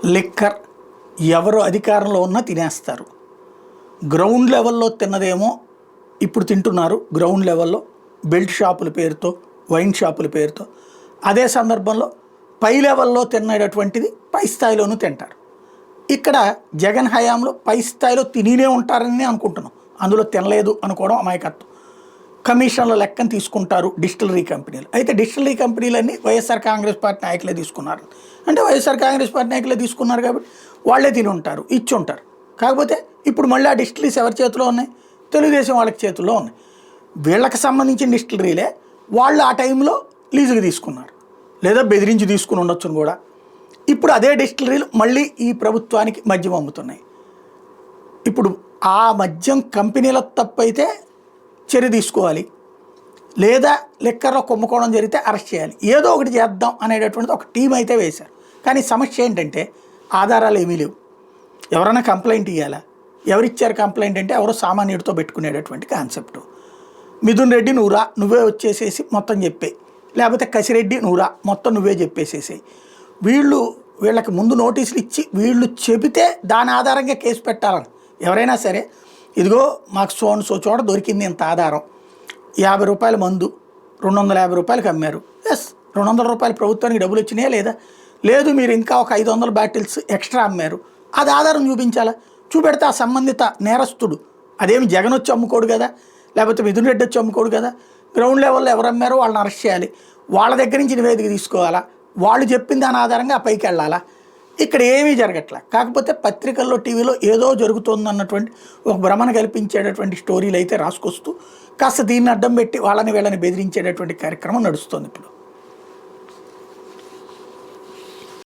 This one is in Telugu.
లిక్కర్ ఎవరు అధికారంలో ఉన్నా తినేస్తారు. గ్రౌండ్ లెవెల్లో తిన్నదేమో ఇప్పుడు తింటున్నారు. గ్రౌండ్ లెవెల్లో బెల్ట్ షాపుల పేరుతో, వైన్ షాపుల పేరుతో. అదే సందర్భంలో పై లెవెల్లో తినేటటువంటిది పై స్థాయిలోనూ తింటారు. ఇక్కడ జగన్ హయాంలో పై స్థాయిలో తినే ఉంటారని అనుకుంటున్నాం. అందులో తినలేదు అనుకోవడం అమాయకత్వం. కమిషన్ల లెక్కను తీసుకుంటారు డిస్టిలరీ కంపెనీలు. అయితే డిస్టిలరీ కంపెనీలన్నీ వైఎస్ఆర్ కాంగ్రెస్ పార్టీ నాయకులే తీసుకున్నారు. అంటే వైఎస్ఆర్ కాంగ్రెస్ పార్టీ నాయకులే తీసుకున్నారు కాబట్టి వాళ్ళే తిని ఉంటారు, ఇచ్చి ఉంటారు. కాకపోతే ఇప్పుడు మళ్ళీ ఆ డిస్టిలరీస్ ఎవరి చేతిలో ఉన్నాయి? తెలుగుదేశం వాళ్ళకి చేతుల్లో ఉన్నాయి. వీళ్ళకి సంబంధించిన డిస్టిలరీలే వాళ్ళు ఆ టైంలో లీజుకి తీసుకున్నారు, లేదా బెదిరించి తీసుకుని ఉండొచ్చును కూడా. ఇప్పుడు అదే డిస్టిలరీలు మళ్ళీ ఈ ప్రభుత్వానికి మద్యం అమ్ముతున్నాయి. ఇప్పుడు ఆ మద్యం కంపెనీల తప్పు అయితే చర్య తీసుకోవాలి, లేదా లిక్కర్లో కుంభకోణం జరిగితే అరెస్ట్ చేయాలి. ఏదో ఒకటి చేద్దాం అనేటటువంటిది ఒక టీం అయితే వేశారు. కానీ సమస్య ఏంటంటే ఆధారాలు ఏమీ లేవు. ఎవరైనా కంప్లైంట్ ఇవ్వాలా? ఎవరిచ్చారు కంప్లైంట్ అంటే ఎవరో సామాన్యుడితో పెట్టుకునేటటువంటి కాన్సెప్ట్. మిథున్ రెడ్డి నువ్వురా, నువ్వే వచ్చేసేసి మొత్తం చెప్పే, లేకపోతే కసిరెడ్డి నువ్వురా, మొత్తం నువ్వే చెప్పేసేసాయి. వీళ్ళకి ముందు నోటీసులు ఇచ్చి వీళ్ళు చెబితే దాని ఆధారంగా కేసు పెట్టాలని. ఎవరైనా సరే ఇదిగో మాకు సో చోట దొరికింది ఇంత ఆధారం, 50 రూపాయల మందు 250 రూపాయలకి అమ్మారు. ఎస్, 200 రూపాయలు ప్రభుత్వానికి డబ్బులు వచ్చినాయా లేదా? లేదు, మీరు ఇంకా ఒక 500 బాటిల్స్ ఎక్స్ట్రా అమ్మారు. అది ఆధారం చూపించాలా? చూపెడితే ఆ సంబంధిత నేరస్తుడు, అదేమి జగన్ వచ్చి అమ్ముకోడు కదా, లేకపోతే మిథున్ రెడ్డి వచ్చి అమ్ముకోడు కదా. గ్రౌండ్ లెవెల్లో ఎవరు అమ్మారో వాళ్ళని అరెస్ట్ చేయాలి. వాళ్ళ దగ్గర నుంచి నివేదిక తీసుకోవాలా, వాళ్ళు చెప్పిన దాని ఆధారంగా ఆ పైకి వెళ్ళాలా. ఇక్కడ ఏమీ జరగట్లే. కాకపోతే పత్రికల్లో, టీవీలో ఏదో జరుగుతుందన్నటువంటి ఒక భ్రమను కల్పించేటటువంటి స్టోరీలు అయితే రాసుకొస్తూ కాస్త దీన్ని అడ్డం పెట్టి వాళ్ళని వీళ్ళని బెదిరించేటటువంటి కార్యక్రమం నడుస్తుంది ఇప్పుడు.